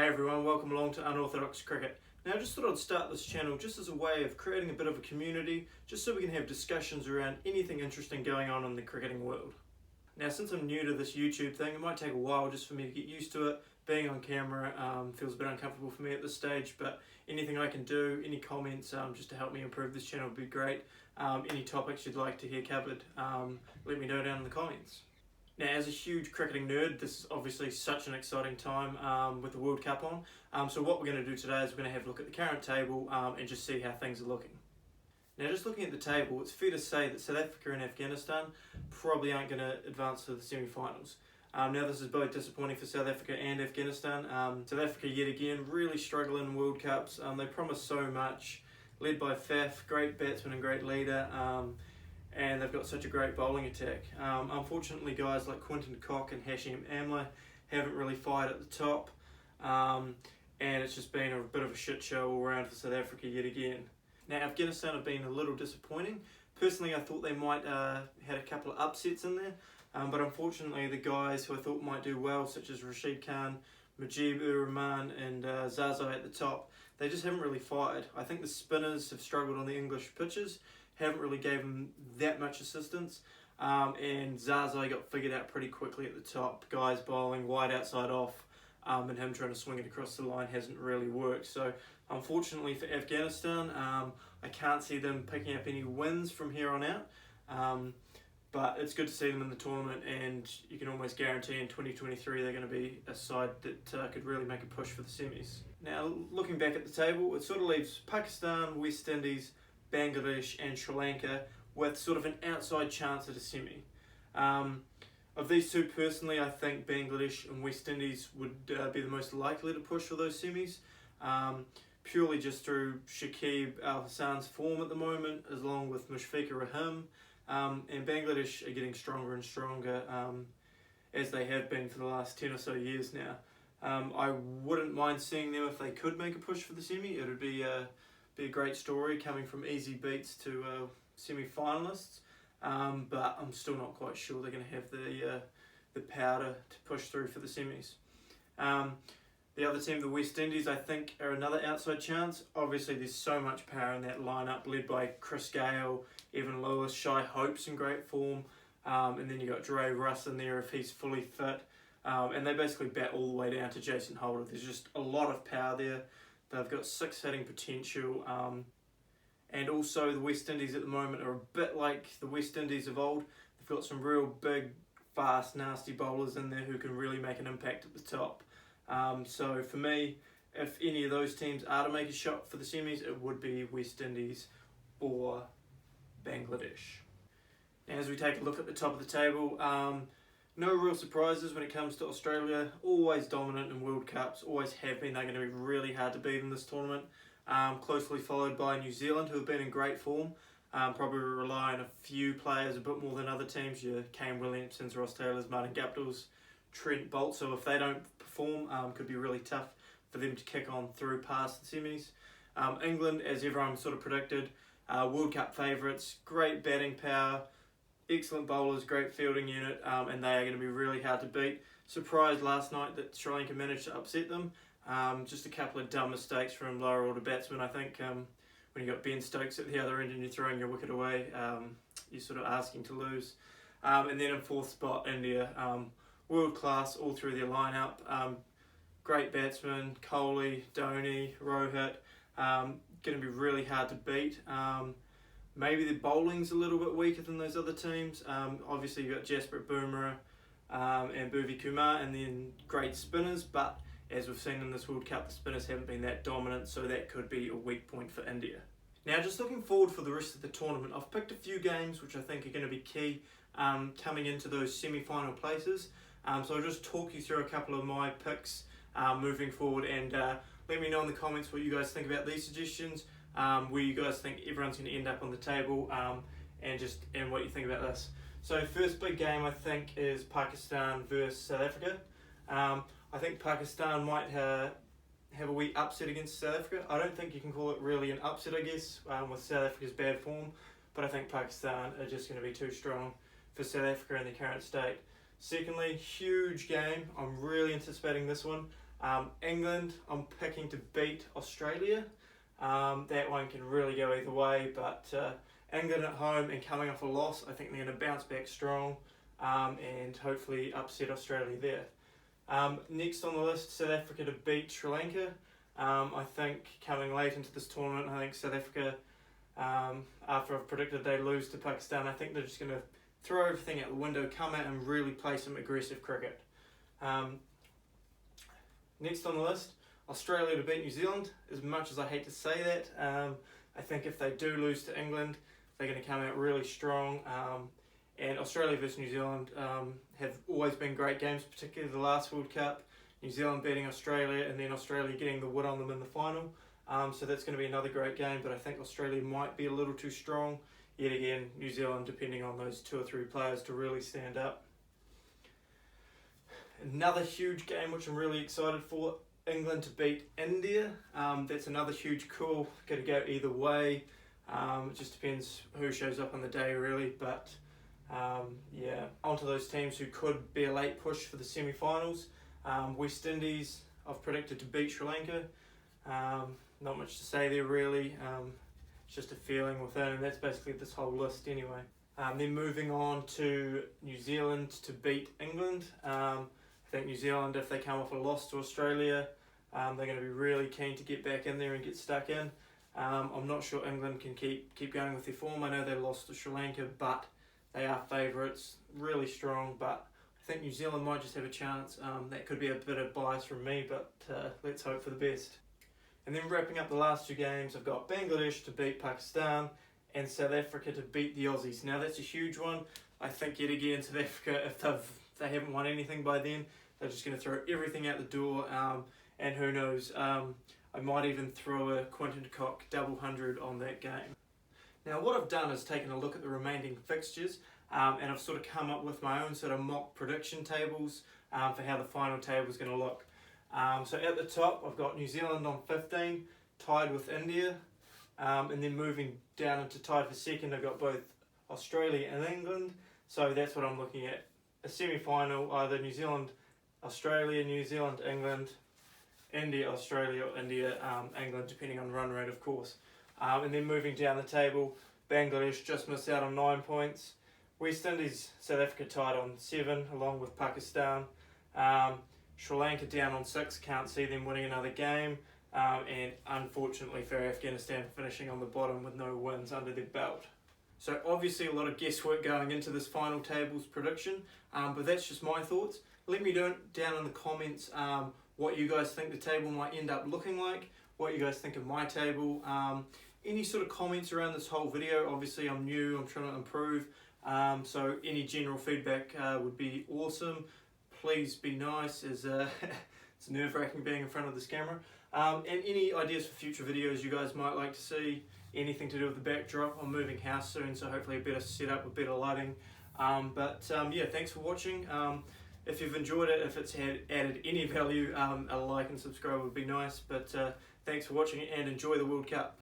Hey everyone, welcome along to Unorthodox Cricket. Now I just thought I'd start this channel just as a way of creating a bit of a community, just so we can have discussions around anything interesting going on in the cricketing world. Now since I'm new to this YouTube thing, it might take a while just for me to get used to it. Being on camera feels a bit uncomfortable for me at this stage, but anything I can do, any comments just to help me improve this channel would be great. Any topics you'd like to hear covered, let me know down in the comments. Now, as a huge cricketing nerd, this is obviously such an exciting time with the World Cup on. So what we're going to do today is we're going to have a look at the current table and just see how things are looking. Now, just looking at the table, it's fair to say that South Africa and Afghanistan probably aren't going to advance to the semi-finals. Now, this is both disappointing for South Africa and Afghanistan. South Africa, yet again, really struggling in World Cups. They promise so much, led by Faf, great batsman and great leader. And they've got such a great bowling attack. Unfortunately, guys like Quinton Cock and Hashim Amla haven't really fired at the top, and it's just been a bit of a shit show all around for South Africa yet again. Now, Afghanistan have been a little disappointing. Personally, I thought they might had a couple of upsets in there, but unfortunately, the guys who I thought might do well, such as Rashid Khan, Mujibur Rahman, and Zazai at the top, they just haven't really fired. I think the spinners have struggled on the English pitches. Haven't really gave him that much assistance, and Zazai got figured out pretty quickly at the top. Guys bowling wide outside off, and him trying to swing it across the line hasn't really worked. So unfortunately for Afghanistan, I can't see them picking up any wins from here on out, but it's good to see them in the tournament, and you can almost guarantee in 2023 they're going to be a side that could really make a push for the semis. Now, looking back at the table, it sort of leaves Pakistan, West Indies, Bangladesh and Sri Lanka with sort of an outside chance at a semi. Of these two, personally, I think Bangladesh and West Indies would be the most likely to push for those semis, purely just through Shakib Al Hassan's form at the moment, along with Mushfiqur Rahim, and Bangladesh are getting stronger and stronger, as they have been for the last 10 or so years now. I wouldn't mind seeing them if they could make a push for the semi. It would be a great story coming from easy beats to semi-finalists, but I'm still not quite sure they're going to have the powder to push through for the semis. The other team, the West Indies, I think are another outside chance. Obviously there's so much power in that lineup, led by Chris Gayle, Evan Lewis, Shai Hope's in great form, and then you got Dre Russ in there if he's fully fit, and they basically bat all the way down to Jason Holder. There's just a lot of power there. They've got 6 hitting potential, and also the West Indies at the moment are a bit like the West Indies of old. They've got some real big, fast, nasty bowlers in there who can really make an impact at the top. So for me, if any of those teams are to make a shot for the semis, it would be West Indies or Bangladesh. Now, as we take a look at the top of the table, no real surprises when it comes to Australia. Always dominant in World Cups, always have been. They're going to be really hard to beat in this tournament. Closely followed by New Zealand, who have been in great form. Probably rely on a few players a bit more than other teams. Your Kane Williamsons, Ross Taylors, Martin Guptills, Trent Bolt. So if they don't perform, could be really tough for them to kick on through past the semis. England, as everyone sort of predicted, World Cup favourites, great batting power, excellent bowlers, great fielding unit, and they are going to be really hard to beat. Surprised last night that Sri Lanka managed to upset them. Just a couple of dumb mistakes from lower order batsmen. I think when you got Ben Stokes at the other end and you're throwing your wicket away, you're sort of asking to lose. And then in 4th spot, India, world class all through their lineup. Great batsmen, Kohli, Dhoni, Rohit, going to be really hard to beat. Maybe the bowling's a little bit weaker than those other teams. Obviously you've got Jasprit Bumrah and Bhuvi Kumar, and then great spinners, but as we've seen in this World Cup, the spinners haven't been that dominant, so that could be a weak point for India. Now, just looking forward for the rest of the tournament, I've picked a few games which I think are going to be key coming into those semi-final places. So I'll just talk you through a couple of my picks moving forward, and let me know in the comments what you guys think about these suggestions. Where you guys think everyone's going to end up on the table, and what you think about this. So first big game I think is Pakistan versus South Africa. I think Pakistan might have a wee upset against South Africa. I don't think you can call it really an upset, I guess, with South Africa's bad form, but I think Pakistan are just going to be too strong for South Africa in their current state. Secondly, huge game. I'm really anticipating this one. England, I'm picking to beat Australia. That one can really go either way, but England at home and coming off a loss, I think they're going to bounce back strong and hopefully upset Australia there. Next on the list, South Africa to beat Sri Lanka. I think coming late into this tournament, I think South Africa, after I've predicted they lose to Pakistan, I think they're just going to throw everything out the window, come out and really play some aggressive cricket. Next on the list, Australia to beat New Zealand. As much as I hate to say that, I think if they do lose to England, they're going to come out really strong. And Australia versus New Zealand have always been great games, particularly the last World Cup. New Zealand beating Australia and then Australia getting the wood on them in the final. So that's going to be another great game, but I think Australia might be a little too strong. Yet again, New Zealand depending on those 2 or 3 players to really stand up. Another huge game which I'm really excited for, England to beat India. That's another huge call, going to go either way. It just depends who shows up on the day really, but yeah, onto those teams who could be a late push for the semi-finals. West Indies, I've predicted to beat Sri Lanka. Not much to say there really, it's just a feeling within, and that's basically this whole list anyway. Then moving on to New Zealand to beat England. I think New Zealand, if they come off a loss to Australia, they're going to be really keen to get back in there and get stuck in. I'm not sure England can keep going with their form. I know they lost to Sri Lanka, but they are favourites, really strong, but I think New Zealand might just have a chance. That could be a bit of bias from me, but let's hope for the best. And then wrapping up the last 2 games, I've got Bangladesh to beat Pakistan and South Africa to beat the Aussies. Now that's a huge one. I think yet again South Africa, if they haven't won anything by then, they're just going to throw everything out the door, and who knows, I might even throw a Quinton de Kock double 100 on that game. Now what I've done is taken a look at the remaining fixtures, and I've sort of come up with my own sort of mock prediction tables for how the final table is going to look. So at the top I've got New Zealand on 15, tied with India, and then moving down into tied for second I've got both Australia and England. So that's what I'm looking at, a semi-final, either New Zealand, Australia, New Zealand, England, India, Australia, or India, England, depending on run rate of course. And then moving down the table, Bangladesh just missed out on 9 points. West Indies, South Africa tied on 7 along with Pakistan. Sri Lanka down on 6, can't see them winning another game. And unfortunately for Afghanistan finishing on the bottom with no wins under their belt. So obviously a lot of guesswork going into this final tables prediction, but that's just my thoughts. Let me know down in the comments what you guys think the table might end up looking like, what you guys think of my table, any sort of comments around this whole video. Obviously I'm new, I'm trying to improve, so any general feedback would be awesome. Please be nice, as it's nerve-wracking being in front of this camera. And any ideas for future videos you guys might like to see, anything to do with the backdrop. I'm moving house soon, so hopefully a better setup with better lighting. Yeah, thanks for watching. If you've enjoyed it, if it's added any value, a like and subscribe would be nice. But thanks for watching and enjoy the World Cup.